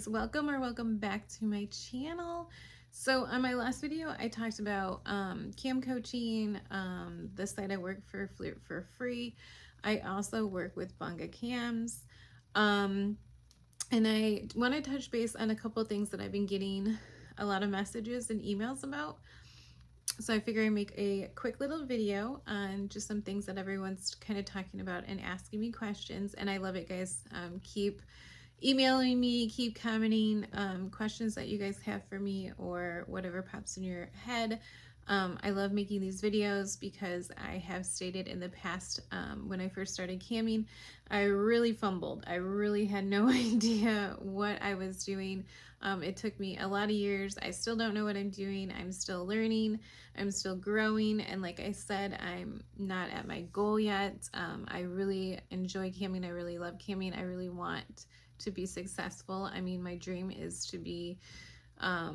guys, welcome back to my channel. So on my last video I talked about cam coaching, the site I work for, Flirt for Free. I also work with Bunga Cams, and I want to touch base on a couple things that I've been getting a lot of messages and emails about. So I figure I make a quick little video on just some things that everyone's kind of talking about and asking me questions, and I love it, guys. Keep emailing me, keep commenting questions that you guys have for me or whatever pops in your head. I love making these videos because I have stated in the past, when I first started camming, I really fumbled. I really had no idea what I was doing. It took me a lot of years. I still don't know what I'm doing. I'm still learning. I'm still growing. And like I said, I'm not at my goal yet. I really enjoy camming. I really love camming. I really want to be successful. I mean, my dream is to be, I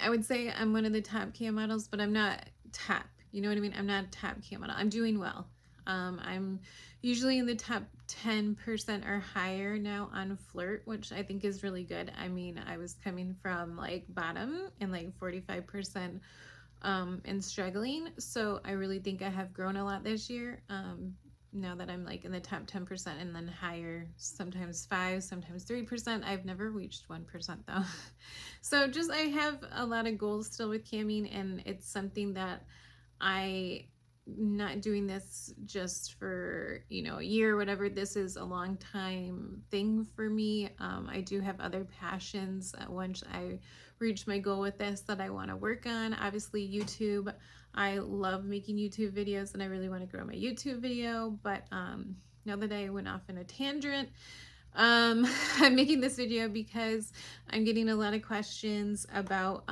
would say I'm one of the top cam models, but I'm not top, you know what I mean? I'm not a top cam model. I'm doing well. I'm usually in the top 10% or higher now on Flirt, which I think is really good. I mean, I was coming from like bottom and like 45% and struggling. So I really think I have grown a lot this year. Now that I'm like in the top 10% and then higher, sometimes 5, sometimes 3%. I've never reached 1% though. So just, I have a lot of goals still with camming, and it's something that I'm not doing this just for, a year or whatever. This is a long time thing for me. I do have other passions once I reach my goal with this that I want to work on. Obviously YouTube, I love making YouTube videos and I really want to grow my YouTube video, but now that I went off in a tangent, I'm making this video because I'm getting a lot of questions about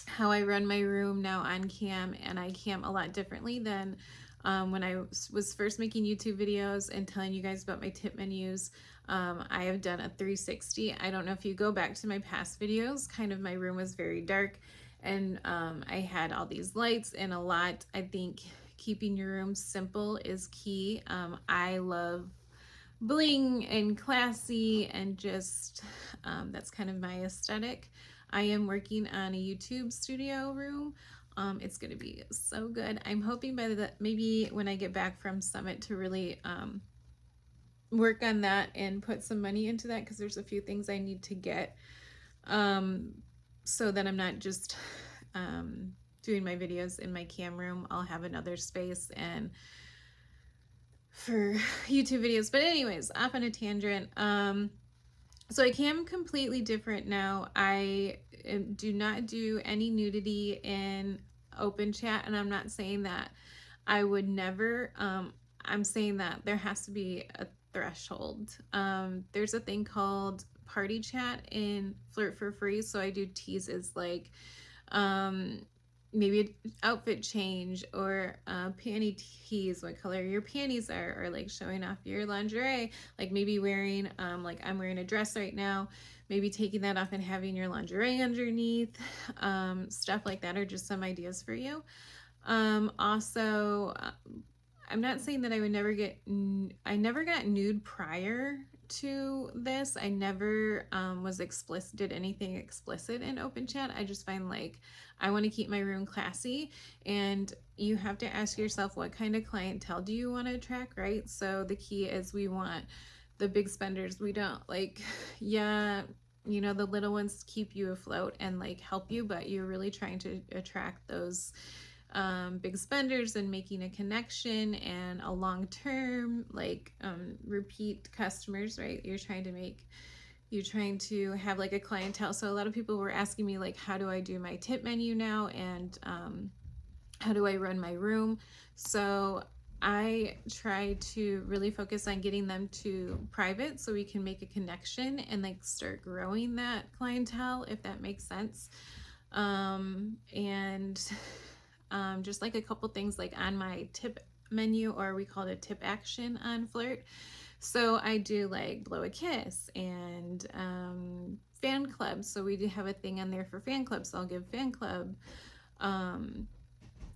how I run my room now on cam, and I cam a lot differently than when I was first making YouTube videos and telling you guys about my tip menus. I have done a 360. I don't know if you go back to my past videos, kind of my room was very dark, and I had all these lights and a lot. I think keeping your room simple is key. I love bling and classy, and just that's kind of my aesthetic. I am working on a YouTube studio room. It's going to be so good. I'm hoping by maybe when I get back from Summit to really work on that and put some money into that, because there's a few things I need to get so that I'm not just doing my videos in my cam room. I'll have another space and for YouTube videos. But anyways, off on a tangent. So I cam completely different now. I do not do any nudity in open chat, and I'm not saying that I would never. I'm saying that there has to be a threshold. There's a thing called party chat in Flirt for Free, so I do teases like maybe an outfit change or panty tease, what color your panties are, or like showing off your lingerie, like maybe wearing like I'm wearing a dress right now, maybe taking that off and having your lingerie underneath. Stuff like that are just some ideas for you. Also, I'm not saying that I would never get, I never got nude prior to this. I never was explicit, did anything explicit in open chat. I just find like I want to keep my room classy, and you have to ask yourself, what kind of clientele do you want to attract, right? So the key is we want the big spenders. We don't like, yeah, the little ones keep you afloat and like help you, but you're really trying to attract those big spenders and making a connection and a long-term like repeat customers, right? You're trying to have like a clientele. So a lot of people were asking me like, how do I do my tip menu now, and how do I run my room? So I try to really focus on getting them to private so we can make a connection and like start growing that clientele, if that makes sense. And just like a couple things like on my tip menu, or we call it a tip action on Flirt. So I do like blow a kiss and fan clubs. So we do have a thing on there for fan clubs. So I'll give fan club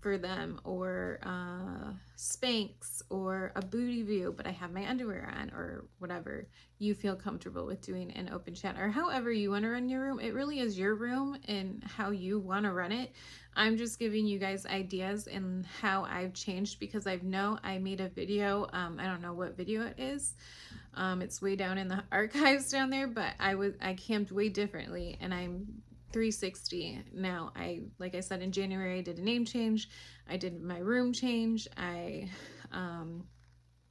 for them, or Spanx, or a booty view, but I have my underwear on, or whatever you feel comfortable with doing in open chat, or however you want to run your room. It really is your room and how you want to run it. I'm just giving you guys ideas and how I've changed, because I know I made a video. I don't know what video it is. It's way down in the archives down there, but I camped way differently, and I'm 360 now. Like I said, in January I did a name change. I did my room change. I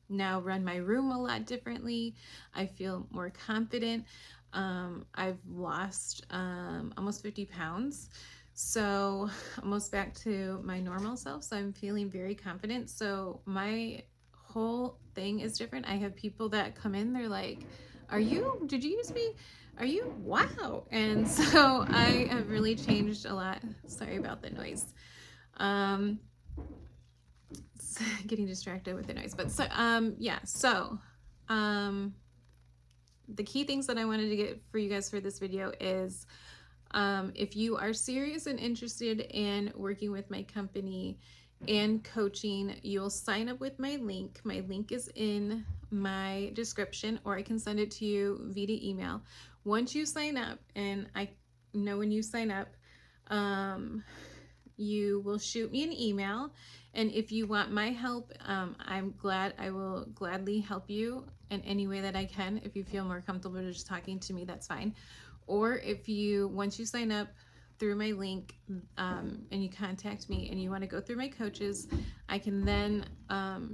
now run my room a lot differently. I feel more confident. I've lost almost 50 pounds. So almost back to my normal self. So I'm feeling very confident. So my whole thing is different. I have people that come in, they're like, did you use me? Are you? Wow. And so I have really changed a lot. Sorry about the noise. Getting distracted with the noise, but so yeah, so the key things that I wanted to get for you guys for this video is, if you are serious and interested in working with my company and coaching, you'll sign up with my link. My link is in my description, or I can send it to you via email. Once you sign up, and I know when you sign up, you will shoot me an email, and if you want my help, I will gladly help you in any way that I can. If you feel more comfortable just talking to me, that's fine. Or if you, once you sign up through my link, and you contact me and you want to go through my coaches, I can then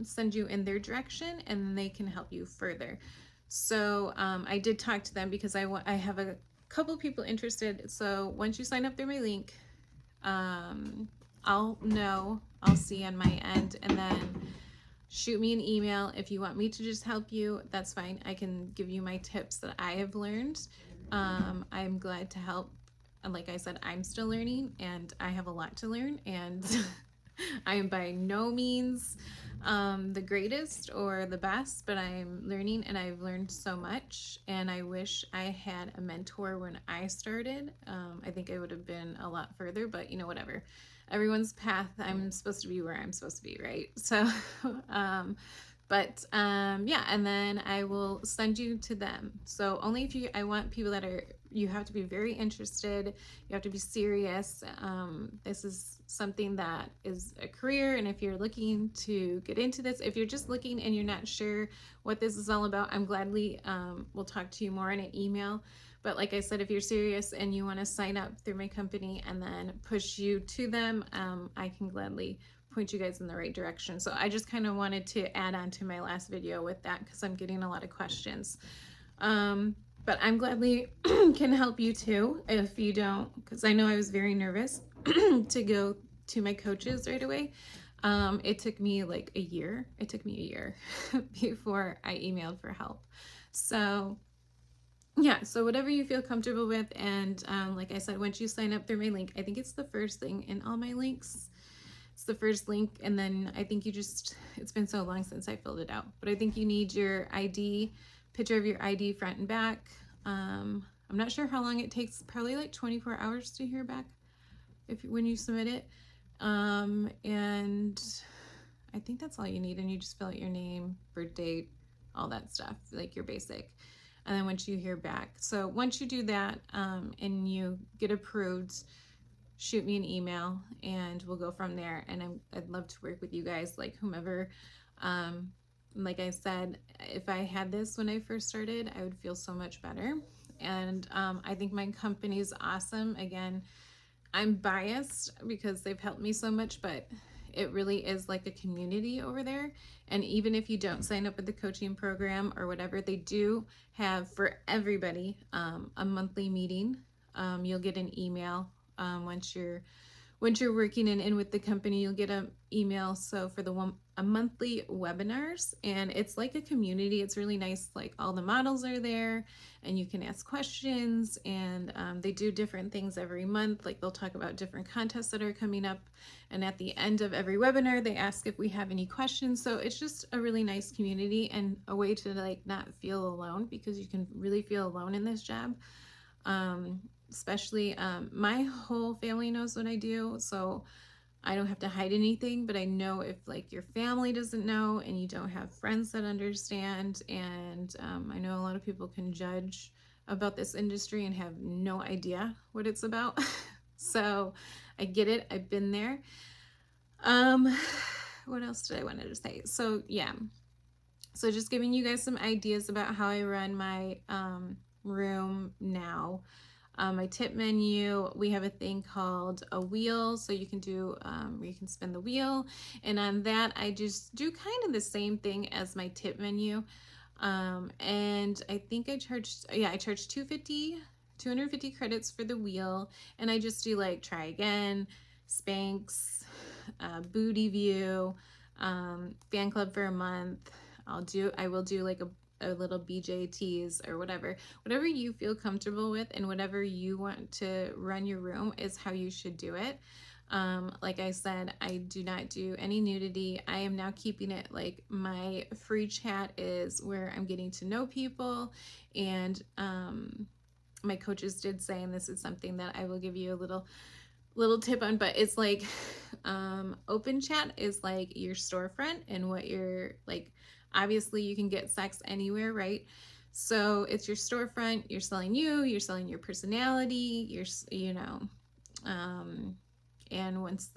send you in their direction, and they can help you further. So I did talk to them, because I have a couple people interested. So once you sign up through my link, I'll see on my end, and then shoot me an email. If you want me to just help you, that's fine. I can give you my tips that I have learned. I'm glad to help. And like I said, I'm still learning, and I have a lot to learn, and I am by no means the greatest or the best, but I'm learning, and I've learned so much, and I wish I had a mentor when I started. I think I would have been a lot further, but you know, whatever. Everyone's path, I'm supposed to be where I'm supposed to be, right? So yeah, and then I will send you to them. So only if I want people that you have to be very interested, you have to be serious. This is something that is a career, and if you're looking to get into this, if you're just looking and you're not sure what this is all about, I'm gladly will talk to you more in an email. But like I said, if you're serious and you want to sign up through my company and then push you to them, I can gladly point you guys in the right direction. So I just kind of wanted to add on to my last video with that, because I'm getting a lot of questions. But I'm gladly can help you too if you don't, because I know I was very nervous to go to my coaches right away. It took me like a year. It took me a year before I emailed for help. So yeah, so whatever you feel comfortable with. And like I said, once you sign up through my link, I think it's the first thing in all my links. It's the first link, and then I think it's been so long since I filled it out, but I think you need your ID, picture of your ID front and back. I'm not sure how long it takes, probably like 24 hours to hear back when you submit it. And I think that's all you need, and you just fill out your name, birth date, all that stuff, like your basic. And then once you hear back, so once you do that, and you get approved, shoot me an email, and we'll go from there. And I'd love to work with you guys, like whomever. Like I said, if I had this when I first started, I would feel so much better. And I think my company is awesome. Again, I'm biased because they've helped me so much, but it really is like a community over there. And even if you don't sign up with the coaching program or whatever, they do have for everybody a monthly meeting. You'll get an email once you're working in with the company, you'll get an email. So for a monthly webinars, and it's like a community. It's really nice. Like all the models are there, and you can ask questions, and they do different things every month. Like they'll talk about different contests that are coming up, and at the end of every webinar, they ask if we have any questions. So it's just a really nice community, and a way to like not feel alone, because you can really feel alone in this job. Especially my whole family knows what I do, so I don't have to hide anything, but I know if like your family doesn't know and you don't have friends that understand, and I know a lot of people can judge about this industry and have no idea what it's about. So I get it. I've been there. Um, what else did I want to say? So yeah, so just giving you guys some ideas about how I run my room now. My tip menu, we have a thing called a wheel, so you can do you can spin the wheel, and on that I just do kind of the same thing as my tip menu. And I think I charged, yeah, I charged 250 credits for the wheel, and I just do like try again, Spanx, booty view, fan club for a month. I will do like a little BJ tease or whatever you feel comfortable with, and whatever you want to run your room is how you should do it. Like I said, I do not do any nudity. I am now keeping it like my free chat is where I'm getting to know people, and my coaches did say, and this is something that I will give you a little tip on, but it's like open chat is like your storefront, and what you're like, obviously you can get sex anywhere, right? So it's your storefront, you're selling you're selling your personality, and once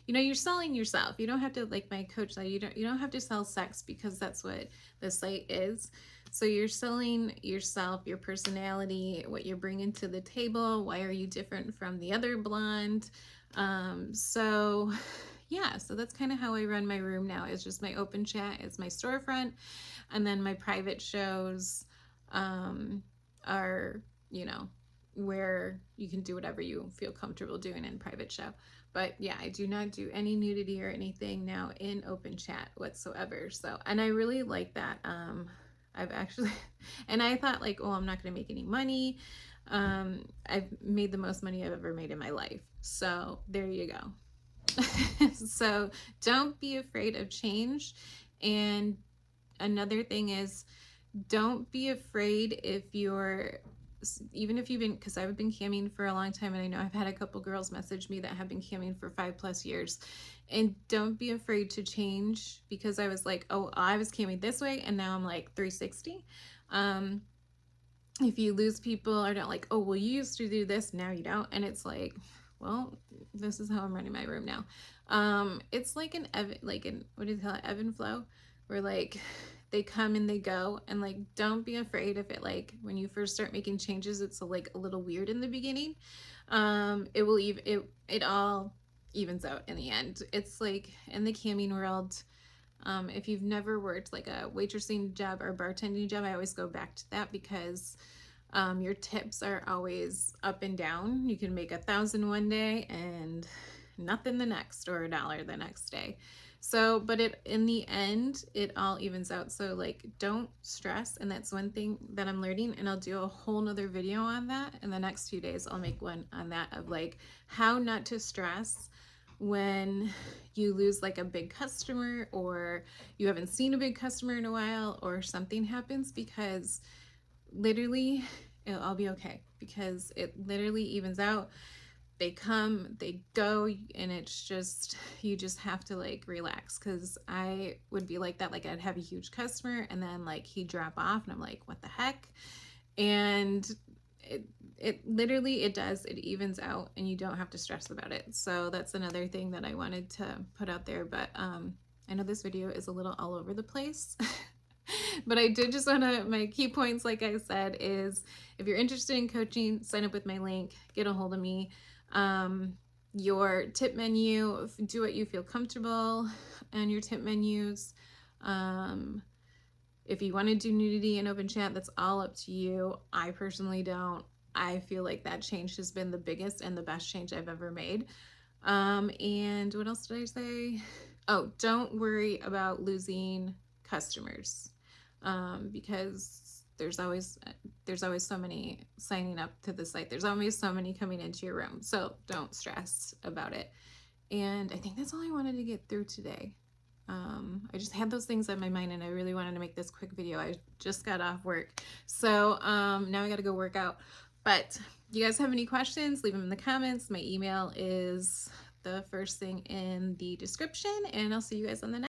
you're selling yourself. You don't have to, like my coach said, you don't have to sell sex, because that's what the site is. So you're selling yourself, your personality, what you're bringing to the table. Why are you different from the other blonde? So yeah, so that's kind of how I run my room now. It's just my open chat is my storefront, and then my private shows are, where you can do whatever you feel comfortable doing in private show. But yeah, I do not do any nudity or anything now in open chat whatsoever. So, and I really like that. I've actually, and I thought like, oh, I'm not going to make any money. I've made the most money I've ever made in my life. So there you go. So don't be afraid of change. And another thing is, don't be afraid even if you've been, because I've been camming for a long time, and I know I've had a couple girls message me that have been camming for 5+ years, and don't be afraid to change, because I was like, oh, I was camming this way and now I'm like 360. If you lose people or don't, like, oh, well, you used to do this, now you don't, and it's like, well, this is how I'm running my room now. It's like what do you call it, ebb and flow, where like they come and they go, and like don't be afraid if it, like when you first start making changes, it's like a little weird in the beginning. It all evens out in the end. It's like in the camming world, if you've never worked like a waitressing job or bartending job, I always go back to that, because your tips are always up and down. You can make 1,000 one day and nothing the next, or $1 the next day. So, but in the end, it all evens out. So like, don't stress. And that's one thing that I'm learning, and I'll do a whole nother video on that in the next few days. I'll make one on that, of like how not to stress when you lose like a big customer, or you haven't seen a big customer in a while, or something happens, because literally it'll all be okay, because it literally evens out. They come, they go, and it's just, you just have to like relax, because I would be like that. Like I'd have a huge customer, and then like he'd drop off, and I'm like, what the heck? And it literally, it evens out, and you don't have to stress about it. So that's another thing that I wanted to put out there. But I know this video is a little all over the place. But I did just want to, my key points, like I said, is if you're interested in coaching, sign up with my link, get a hold of me. Your tip menu, do what you feel comfortable and your tip menus. If you want to do nudity and open chat, that's all up to you. I personally don't. I feel like that change has been the biggest and the best change I've ever made. And what else did I say? Oh, don't worry about losing customers, because there's always so many signing up to the site. There's always so many coming into your room. So don't stress about it. And I think that's all I wanted to get through today. I just had those things on my mind, and I really wanted to make this quick video. I just got off work. So now I got to go work out. But you guys have any questions, leave them in the comments. My email is the first thing in the description, and I'll see you guys on the next